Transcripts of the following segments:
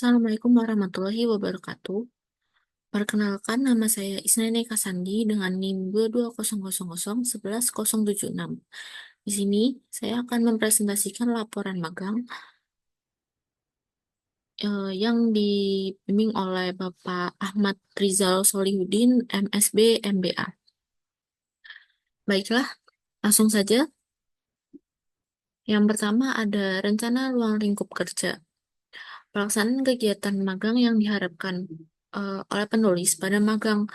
Assalamualaikum warahmatullahi wabarakatuh. Perkenalkan, nama saya Isnani Kasandi dengan NIM 2200111076. Di sini, saya akan mempresentasikan laporan magang yang dibimbing oleh Bapak Ahmad Rizal Solihuddin, MSB, MBA. Baiklah, langsung saja. Yang pertama ada rencana ruang lingkup kerja. Pelaksanaan kegiatan magang yang diharapkan oleh penulis pada magang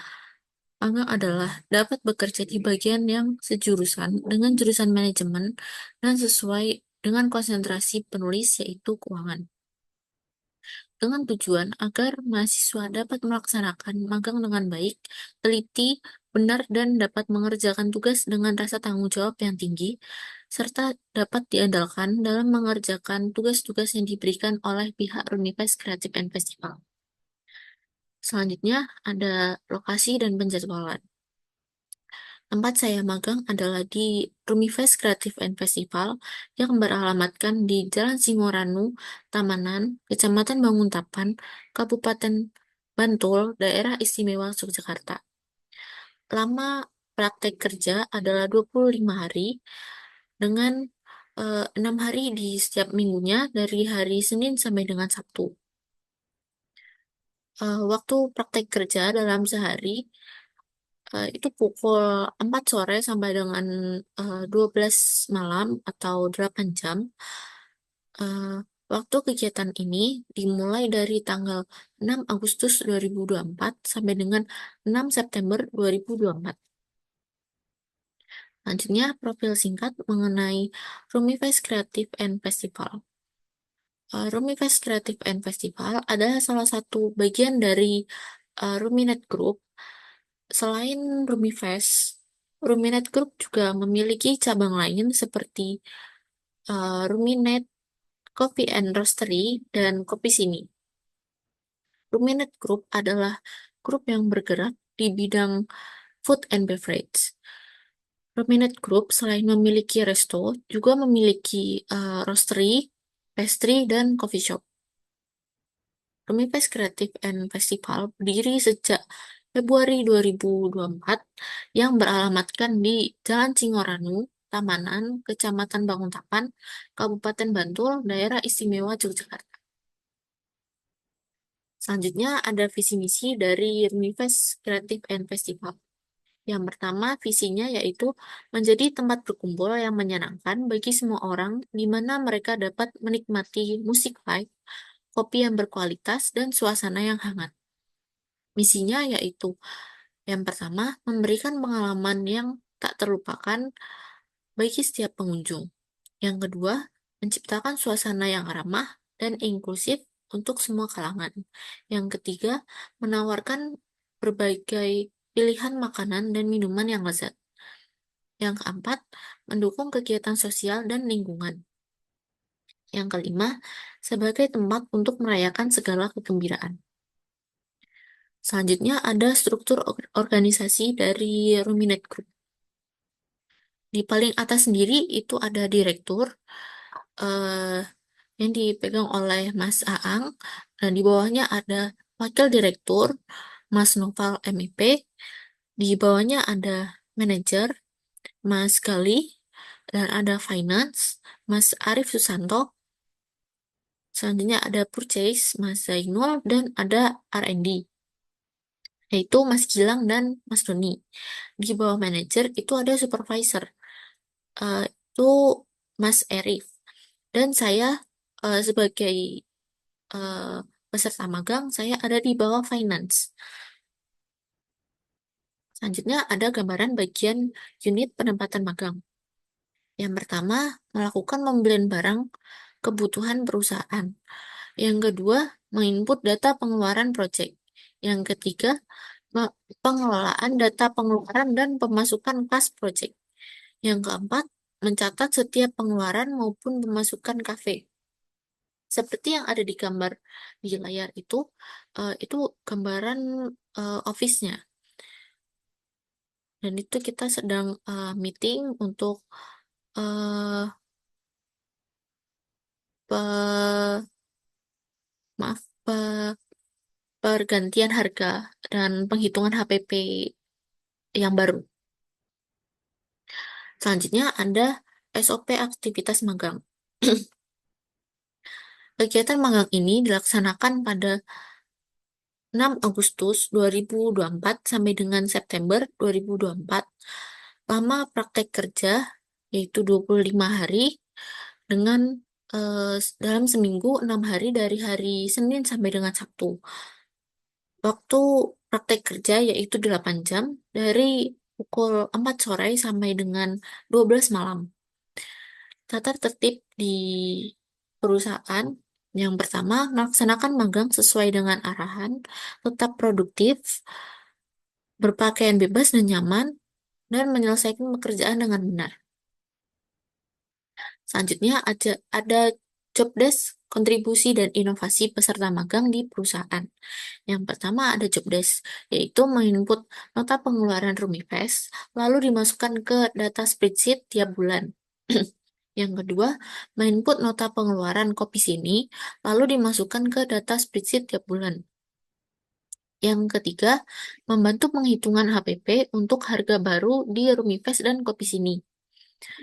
adalah dapat bekerja di bagian yang sejurusan dengan jurusan manajemen dan sesuai dengan konsentrasi penulis yaitu keuangan. Dengan tujuan agar mahasiswa dapat melaksanakan magang dengan baik, teliti, benar, dan dapat mengerjakan tugas dengan rasa tanggung jawab yang tinggi, serta dapat diandalkan dalam mengerjakan tugas-tugas yang diberikan oleh pihak Univers Creative and Festival. Selanjutnya ada lokasi dan penjadwalan. Tempat saya magang adalah di Rumifest Creative and Festival yang beralamatkan di Jalan Singoranu, Tamanan, Kecamatan Banguntapan, Kabupaten Bantul, Daerah Istimewa Yogyakarta. Lama praktek kerja adalah 25 hari dengan 6 hari di setiap minggunya dari hari Senin sampai dengan Sabtu. Waktu praktek kerja dalam sehari itu pukul 4 sore sampai dengan 12 malam atau 8 jam. Eh, Waktu kegiatan ini dimulai dari tanggal 6 Agustus 2024 sampai dengan 6 September 2024. Selanjutnya, profil singkat mengenai Rumifest Creative and Festival. Rumifest Creative and Festival adalah salah satu bagian dari Ruminet Group. Selain Rumifest, Ruminet Group juga memiliki cabang lain seperti Ruminet Coffee and Roastery dan Kopi Sini. Ruminet Group adalah grup yang bergerak di bidang food and beverage. Ruminet Group selain memiliki resto, juga memiliki roastery, pastry, dan coffee shop. Rumifest Creative and Festival berdiri sejak Februari 2024 yang beralamatkan di Jalan Singoranu, Tamanan, Kecamatan Banguntapan, Kabupaten Bantul, Daerah Istimewa Yogyakarta. Selanjutnya ada visi misi dari Rumifest Creative and Festival. Yang pertama, visinya yaitu menjadi tempat berkumpul yang menyenangkan bagi semua orang, di mana mereka dapat menikmati musik live, kopi yang berkualitas, dan suasana yang hangat. Misinya yaitu yang pertama, memberikan pengalaman yang tak terlupakan bagi setiap pengunjung. Yang kedua, menciptakan suasana yang ramah dan inklusif untuk semua kalangan. Yang ketiga, menawarkan berbagai pilihan makanan dan minuman yang lezat. Yang keempat, mendukung kegiatan sosial dan lingkungan. Yang kelima, sebagai tempat untuk merayakan segala kegembiraan. Selanjutnya ada struktur organisasi dari Ruminet Group. Di paling atas sendiri itu ada direktur eh, yang dipegang oleh Mas Aang, dan di bawahnya ada wakil direktur Mas Noval MEP, di bawahnya ada manajer Mas Gali, dan ada finance Mas Arif Susanto. Selanjutnya ada purchase Mas Zainul, dan ada R&D yaitu Mas Gilang dan Mas Doni. Di bawah manajer itu ada supervisor, itu Mas Erif. Dan saya sebagai eh, peserta magang, saya ada di bawah finance. Selanjutnya ada gambaran bagian unit penempatan magang. Yang pertama, melakukan pembelian barang kebutuhan perusahaan. Yang kedua, menginput data pengeluaran proyek. Yang ketiga, pengelolaan data pengeluaran dan pemasukan kas proyek. Yang keempat, mencatat setiap pengeluaran maupun pemasukan kafe. Seperti yang ada di gambar di layar itu gambaran office-nya. Dan itu kita sedang meeting untuk uh, pe- maaf, pe- pergantian harga dan penghitungan HPP yang baru. Selanjutnya ada SOP aktivitas magang. Kegiatan magang ini dilaksanakan pada 6 Agustus 2024 sampai dengan September 2024. Lama praktek kerja yaitu 25 hari dengan dalam seminggu 6 hari dari hari Senin sampai dengan Sabtu. Waktu praktek kerja yaitu 8 jam dari pukul 4 sore sampai dengan 12 malam. Tata tertib di perusahaan. Yang pertama, melaksanakan magang sesuai dengan arahan, tetap produktif, berpakaian bebas dan nyaman, dan menyelesaikan pekerjaan dengan benar. Selanjutnya ada job desk, kontribusi, dan inovasi peserta magang di perusahaan. Yang pertama ada job desk, yaitu menginput nota pengeluaran Rumifest, lalu dimasukkan ke data spreadsheet tiap bulan. Yang kedua, menginput nota pengeluaran kopi sini, lalu dimasukkan ke data spreadsheet tiap bulan. Yang ketiga, membantu penghitungan HPP untuk harga baru di Rumifest dan kopi sini.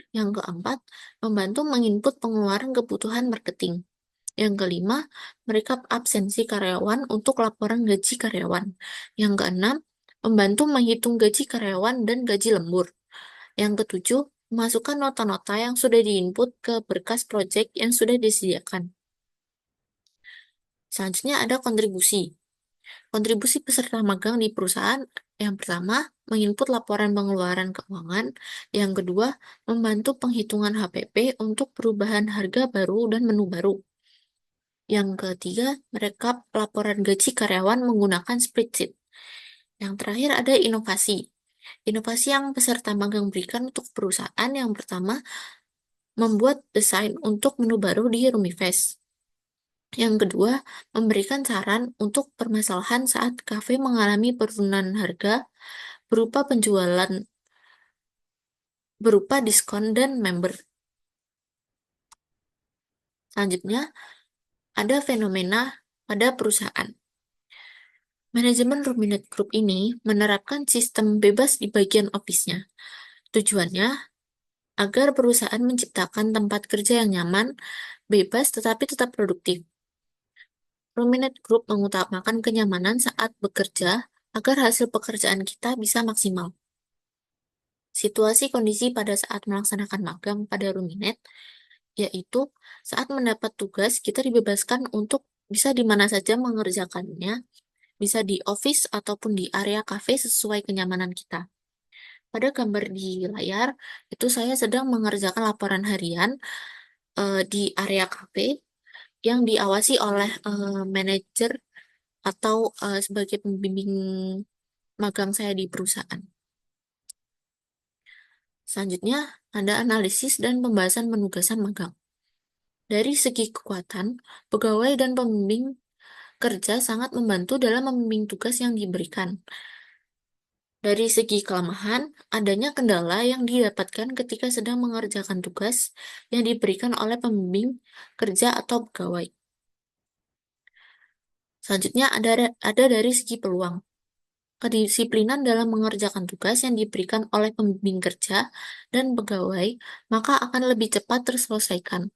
Yang keempat, membantu menginput pengeluaran kebutuhan marketing. Yang kelima, merekap absensi karyawan untuk laporan gaji karyawan. Yang keenam, membantu menghitung gaji karyawan dan gaji lembur. Yang ketujuh, memasukkan nota-nota yang sudah diinput ke berkas proyek yang sudah disediakan. Selanjutnya ada kontribusi. Kontribusi peserta magang di perusahaan yang pertama, menginput laporan pengeluaran keuangan. Yang kedua, membantu penghitungan HPP untuk perubahan harga baru dan menu baru. Yang ketiga, merekap laporan gaji karyawan menggunakan spreadsheet. Yang terakhir ada inovasi. Inovasi yang peserta magang berikan untuk perusahaan yang pertama, membuat desain untuk menu baru di Rumifest. Yang kedua, memberikan saran untuk permasalahan saat kafe mengalami penurunan harga berupa penjualan, berupa diskon dan member. Selanjutnya, ada fenomena pada perusahaan. Manajemen Ruminet Group ini menerapkan sistem bebas di bagian office-nya. Tujuannya agar perusahaan menciptakan tempat kerja yang nyaman, bebas, tetapi tetap produktif. Ruminet Group mengutamakan kenyamanan saat bekerja agar hasil pekerjaan kita bisa maksimal. Situasi kondisi pada saat melaksanakan magang pada Ruminet, yaitu saat mendapat tugas, kita dibebaskan untuk bisa di mana saja mengerjakannya, bisa di office ataupun di area kafe sesuai kenyamanan kita. Pada gambar di layar, itu saya sedang mengerjakan laporan harian di area kafe yang diawasi oleh manajer atau sebagai pembimbing magang saya di perusahaan. Selanjutnya, ada analisis dan pembahasan penugasan magang. Dari segi kekuatan, pegawai dan pembimbing kerja sangat membantu dalam membimbing tugas yang diberikan. Dari segi kelemahan, adanya kendala yang didapatkan ketika sedang mengerjakan tugas yang diberikan oleh pembimbing kerja atau pegawai. Selanjutnya ada dari segi peluang. Kedisiplinan dalam mengerjakan tugas yang diberikan oleh pembimbing kerja dan pegawai, maka akan lebih cepat terselesaikan.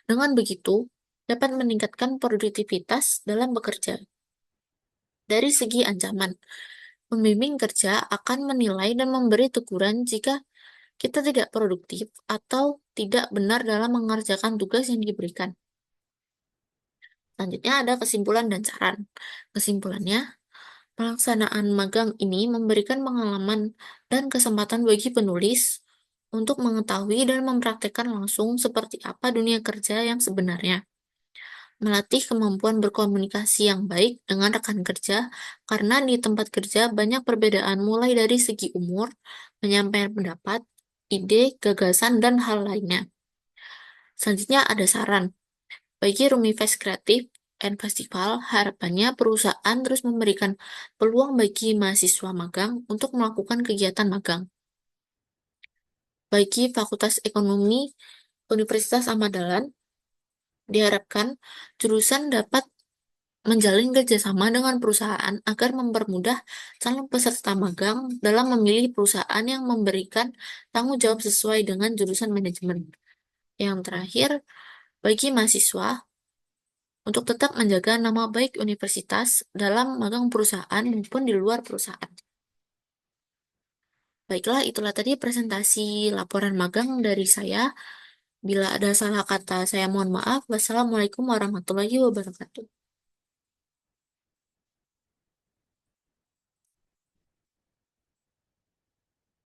Dengan begitu, dapat meningkatkan produktivitas dalam bekerja. Dari segi ancaman, pembimbing kerja akan menilai dan memberi teguran jika kita tidak produktif atau tidak benar dalam mengerjakan tugas yang diberikan. Selanjutnya ada kesimpulan dan saran. Kesimpulannya, pelaksanaan magang ini memberikan pengalaman dan kesempatan bagi penulis untuk mengetahui dan mempraktekkan langsung seperti apa dunia kerja yang sebenarnya. Melatih kemampuan berkomunikasi yang baik dengan rekan kerja, karena di tempat kerja banyak perbedaan mulai dari segi umur, menyampaikan pendapat, ide, gagasan, dan hal lainnya. Selanjutnya ada saran. Bagi Rumifest Kreatif and Festival, harapannya perusahaan terus memberikan peluang bagi mahasiswa magang untuk melakukan kegiatan magang. Bagi Fakultas Ekonomi Universitas Ahmad Dahlan, diharapkan jurusan dapat menjalin kerjasama dengan perusahaan agar mempermudah calon peserta magang dalam memilih perusahaan yang memberikan tanggung jawab sesuai dengan jurusan manajemen. Yang terakhir, bagi mahasiswa untuk tetap menjaga nama baik universitas dalam magang perusahaan maupun di luar perusahaan. Baiklah, itulah tadi presentasi laporan magang dari saya. Bila ada salah kata, saya mohon maaf. Wassalamualaikum warahmatullahi wabarakatuh.